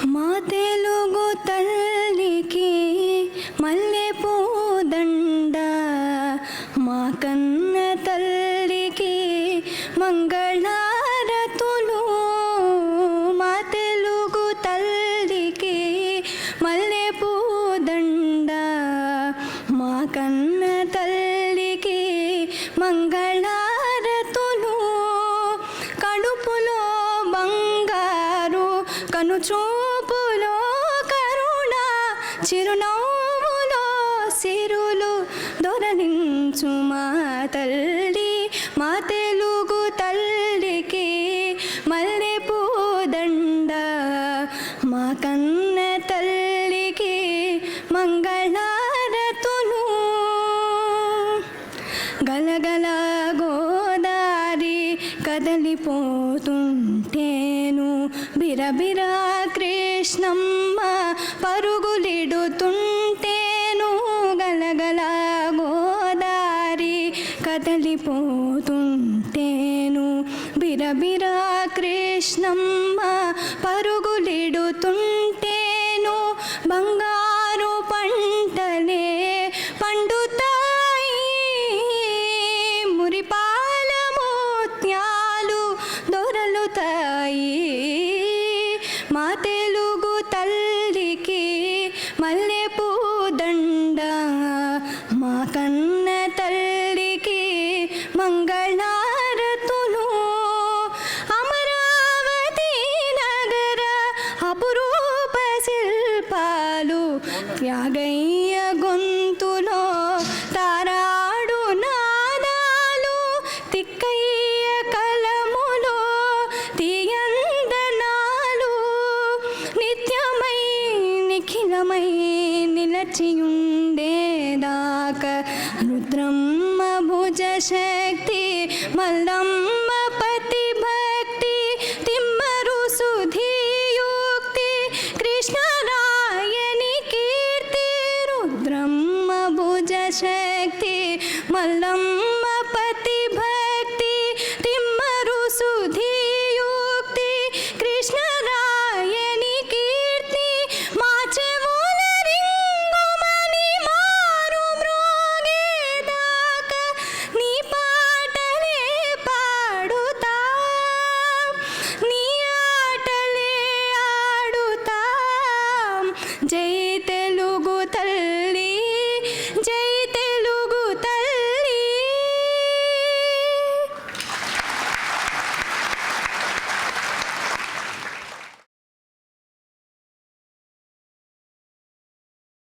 మా తెలుగు తల్లికి మల్లెపూదండ, మా కన్న తల్లికి మంగళారతులు. మా తెలుగు తల్లికి మల్లెపూదండ, మా కన్న తల్లికి మంగళారతులు. కడుపులో బంగారు, కనుచూపులో కరుణ, చిరునవ్వులో సిరులు దొరలించు మా తల్లి. మా తెలుగు తల్లికి మల్లెపూదండ, మా కన్న తల్లికి మంగళారతులు. గలగల గోదారి కదలిపోతుంటేను, బిరబిరా కృష్ణమ్మ పరుగులిడుతుంటేను. గలగల గోదారి కదలిపోతుంటేను, బిరబిరా కృష్ణమ్మ పరుగులిడుతుంటేను. బంగారు పంటలే పండుతాయి, మురిపాల ముత్యాలు దొరలుతాయి. మా తెలుగు తల్లికి మల్లెపూదండ, మా కన్న తల్లికి మంగళారతులు. అమరావతి నగర అపురూప శిల్పాలు, త్యాగయ్య గొంతులో తారాడు నాదాలు, తిక్కయ్య కలములో తీయందనాలు. నిత్యమై నిఖిలమై నిలచియుండేదాక రుద్రమ్మ భుజ శక్తి, మల్లమ్మ పతి భక్తి, తిమ్మరు సుధీయుక్తి, కృష్ణరాయని కీర్తి. రుద్రమ్మ భుజ శక్తి, మల్లమ్మ